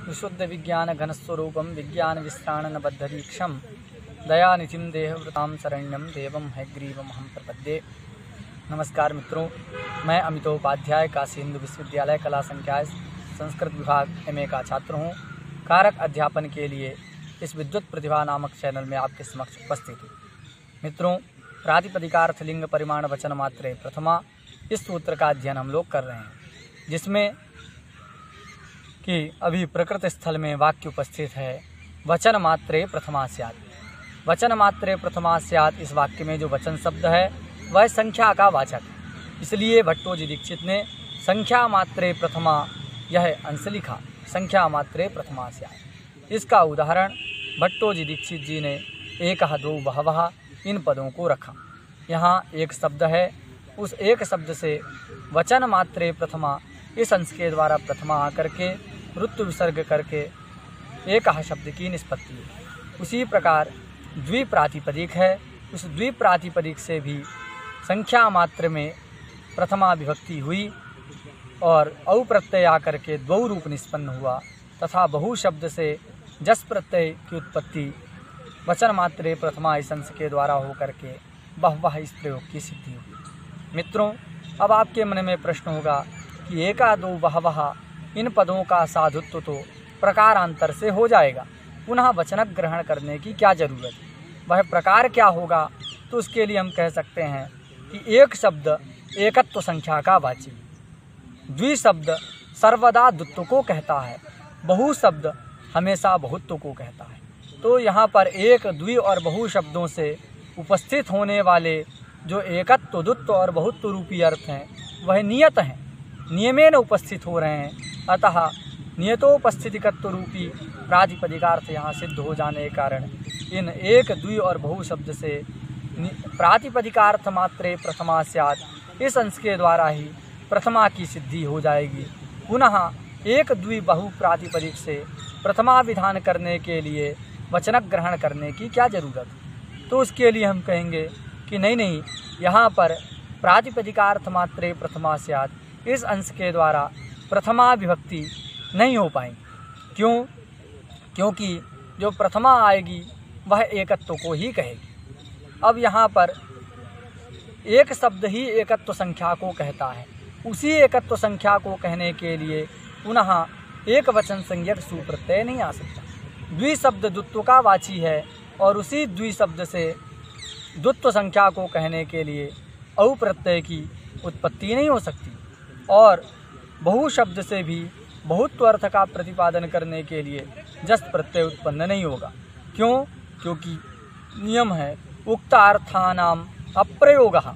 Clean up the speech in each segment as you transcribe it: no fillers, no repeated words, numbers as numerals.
विशुद्ध विज्ञान घनस्वरूपम विज्ञान विश्राणन बद्धदीक्षम दयानिधिं देहवृतां शरण्यं देवं हयग्रीवमहं प्रपद्ये। नमस्कार मित्रों, मैं अमितोपाध्याय काशी हिंदू विश्वविद्यालय कला संकाय संस्कृत विभाग MA का छात्र हूँ। कारक अध्यापन के लिए इस विद्युत प्रतिभा नामक चैनल में आपके समक्ष उपस्थित हूँ। मित्रों, प्रातिपदिकार्थ लिंग परिमाण वचन मात्रे प्रथमा इस सूत्र का अध्ययन हम लोग कर रहे हैं, जिसमें कि अभी प्रकृत स्थल में वाक्य उपस्थित है वचन मात्रे प्रथमा स्यात्। वचन मात्रे प्रथमा स्यात् इस वाक्य में जो वचन शब्द है वह संख्या का वाचक है। इसलिए भट्टोजी दीक्षित ने संख्या मात्रे प्रथमा यह अंश लिखा, संख्या मात्रे प्रथमा स्यात्। इसका उदाहरण भट्टोजी दीक्षित जी ने एकः द्वौ बहवः इन पदों को रखा। यहाँ एक शब्द है, उस एक शब्द से वचन मात्रे प्रथमा इस अंश के द्वारा प्रथमा आकर के ऋतु विसर्ग करके एकः शब्द की निष्पत्ति है। उसी प्रकार द्विप्रातिपदिक है, उस द्विप्रातिपदिक से भी संख्या मात्र में प्रथमा विभक्ति हुई और औ प्रत्यय आकर के द्वौ रूप निष्पन्न हुआ, तथा बहु शब्द से जस प्रत्यय की उत्पत्ति वचन मात्रे प्रथमा इस अंश के द्वारा होकर के बहवः इस प्रयोग की सिद्धि हुई। मित्रों, अब आपके मन में प्रश्न होगा कि एका दो बहवः इन पदों का साधुत्व तो प्रकारांतर से हो जाएगा, पुनः वचनक ग्रहण करने की क्या जरूरत है? वह प्रकार क्या होगा? तो उसके लिए हम कह सकते हैं कि एक शब्द एकत्व संख्या का वाची, द्वि शब्द सर्वदा द्वित्व को कहता है, बहु शब्द हमेशा बहुत्व को कहता है। तो यहाँ पर एक, द्वि और बहु शब्दों से उपस्थित होने वाले जो एकत्व, द्वित्व और बहुत्व रूपी अर्थ हैं वह नियत हैं, नियमेन उपस्थित हो रहे हैं। अतः नियतोपस्थितिकत्व रूपी प्रातिपदिकार्थ यहाँ सिद्ध हो जाने के कारण इन एक, द्वि और बहु शब्द से प्रातिपदिकार्थ मात्रे प्रथमा स्यात् इस अंश के द्वारा ही प्रथमा की सिद्धि हो जाएगी। पुनः एक, द्वि, बहु प्रातिपदिक से प्रथमा विधान करने के लिए वचनक ग्रहण करने की क्या ज़रूरत? तो उसके लिए हम कहेंगे कि नहीं, यहाँ पर प्रातिपदिकार्थ मात्रे प्रथमा स्यात् इस अंश के द्वारा प्रथमा विभक्ति नहीं हो पाएगी। क्यों? क्योंकि जो प्रथमा आएगी वह एकत्व को ही कहेगी। अब यहाँ पर एक शब्द ही एकत्व संख्या को कहता है, उसी एकत्व संख्या को कहने के लिए पुनः एक वचन संज्ञक सुप्रत्यय नहीं आ सकता। द्वि शब्द द्वित्व का वाची है और उसी द्वि शब्द से द्वित्व संख्या को कहने के लिए औ प्रत्यय की उत्पत्ति नहीं हो सकती, और बहु शब्द से भी बहुत्व अर्थ का प्रतिपादन करने के लिए जस प्रत्यय उत्पन्न नहीं होगा। क्यों? क्योंकि नियम है उक्तार्थानाम अप्रयोगः।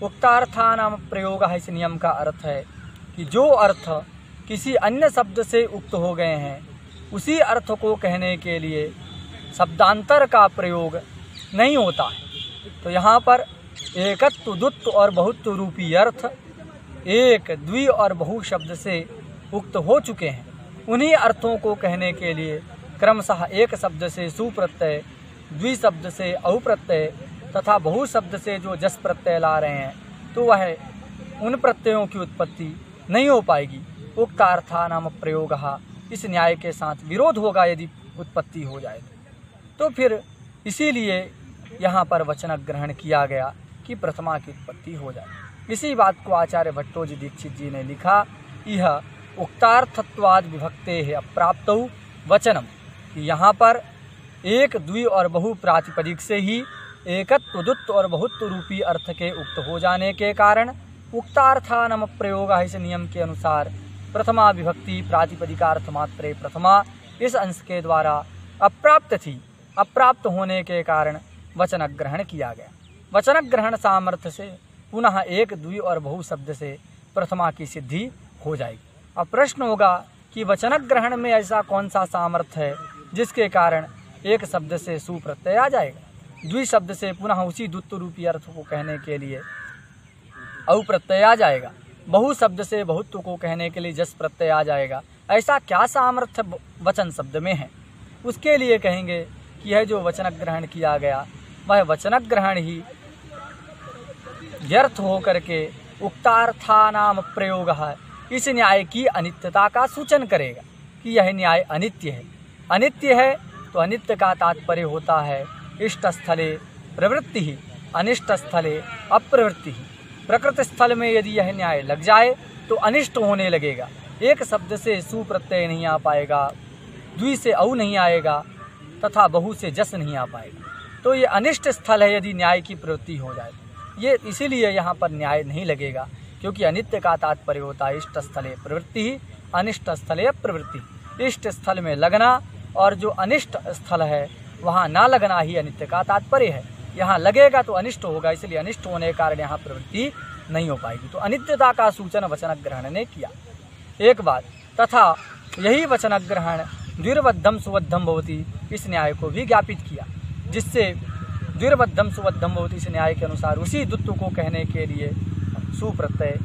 उक्तार्थानाम प्रयोगः इस नियम का अर्थ है कि जो अर्थ किसी अन्य शब्द से उक्त हो गए हैं उसी अर्थ को कहने के लिए शब्दांतर का प्रयोग नहीं होता है। तो यहाँ पर एकत्व, द्वित्व और बहुत्व रूपी अर्थ एक, द्वि और बहु शब्द से उक्त हो चुके हैं। उन्हीं अर्थों को कहने के लिए क्रमशः एक शब्द से सुप्रत्यय, द्वि शब्द से औ प्रत्यय तथा बहु शब्द से जो जस प्रत्यय ला रहे हैं तो वह उन प्रत्ययों की उत्पत्ति नहीं हो पाएगी। उक्तार्थानाम प्रयोगः इस न्याय के साथ विरोध होगा यदि उत्पत्ति हो जाए तो फिर इसीलिए यहाँ पर वचनक ग्रहण किया गया कि प्रथमा की उत्पत्ति हो जाए। इसी बात को आचार्य भट्टोजी दीक्षित जी ने लिखा, यह उक्तार्थत्वाद विभक्ते है अप्राप्तौ वचनम। यहाँ पर एक, द्वि और बहु प्रातिपदिक से ही एकत्व, द्वित्व और बहुत्व रूपी अर्थ के उक्त हो जाने के कारण उक्तार्थानाम प्रयोग इस नियम के अनुसार प्रथमा विभक्ति प्रातिपदिकार्थ मात्रे प्रथमा इस अंश के द्वारा अप्राप्त थी। अप्राप्त होने के कारण वचनक ग्रहण किया गया। वचनक ग्रहण सामर्थ्य से पुनः एक, द्वि और बहु शब्द से प्रथमा की सिद्धि हो जाएगी। अब प्रश्न होगा कि वचनक ग्रहण में ऐसा कौन सा सामर्थ्य है जिसके कारण एक शब्द से सुप्रत्यय आ जाएगा, द्वि शब्द से पुनः उसी द्वित्व रूपी अर्थ को कहने के लिए औ प्रत्यय आ जाएगा, बहु शब्द से बहुत्व को कहने के लिए जस प्रत्यय आ जाएगा। ऐसा क्या सामर्थ्य वचन शब्द में है? उसके लिए कहेंगे कि यह जो वचनक ग्रहण किया गया वह वचनक ग्रहण ही व्यर्थ हो करके उक्तार्थानाम प्रयोग इस न्याय की अनित्यता का सूचन करेगा। कि यह न्याय अनित्य है। अनित्य है तो अनित्य का तात्पर्य होता है इष्ट स्थले प्रवृत्ति ही, अनिष्ट स्थले अप्रवृत्ति ही। प्रकृति स्थल में यदि यह न्याय लग जाए तो अनिष्ट होने लगेगा। एक शब्द से सु प्रत्यय नहीं आ पाएगा, द्वि से औ नहीं आएगा तथा बहु से जस नहीं आ पाएगा। तो ये अनिष्ट स्थल है यदि न्याय की प्रवृत्ति हो जाए। ये इसीलिए यहाँ पर न्याय नहीं लगेगा, क्योंकि अनित्य का तात्पर्य होता है इष्ट स्थले प्रवृत्ति ही, अनिष्ट स्थले अप्रवृत्ति। इष्ट स्थल में लगना और जो अनिष्ट स्थल है वहाँ ना लगना ही अनित्य का तात्पर्य है। यहाँ लगेगा तो अनिष्ट होगा, इसलिए अनिष्ट होने के कारण यहाँ प्रवृत्ति नहीं हो पाएगी। तो अनित्यता का सूचन वचन ग्रहण ने किया। एक बात, तथा यही वचन ग्रहण द्विर्बद्धम सुबद्धम भवति, इस न्याय को भी ज्ञापित किया, जिससे द्विर्बद्धम सुबद्धम भवति इस न्याय के अनुसार उसी द्वित्व को कहने के लिए सुप्रत्यय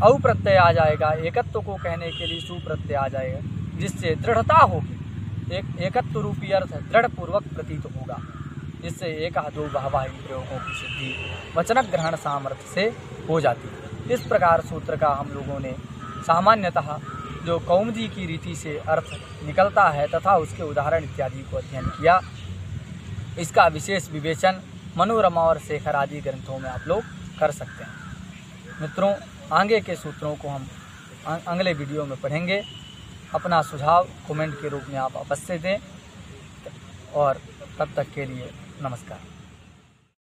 औ प्रत्यय आ जाएगा, एकत्व को कहने के लिए सुप्रत्यय आ जाएगा, जिससे दृढ़ता होगी। एक एकत्व रूपी अर्थ दृढ़ पूर्वक प्रतीत होगा, जिससे एक दो बहवाही प्रयोगों की सिद्धि वचन ग्रहण सामर्थ्य से हो जाती है। इस प्रकार सूत्र का हम लोगों ने सामान्यतः जो कौमुदी की रीति से अर्थ निकलता है तथा उसके उदाहरण इत्यादि को अध्ययन किया। इसका विशेष विवेचन मनोरमा और शेखर आदि ग्रंथों में आप लोग कर सकते हैं। मित्रों, आगे के सूत्रों को हम अगले वीडियो में पढ़ेंगे। अपना सुझाव कमेंट के रूप में आप अवश्य दें और तब तक के लिए नमस्कार।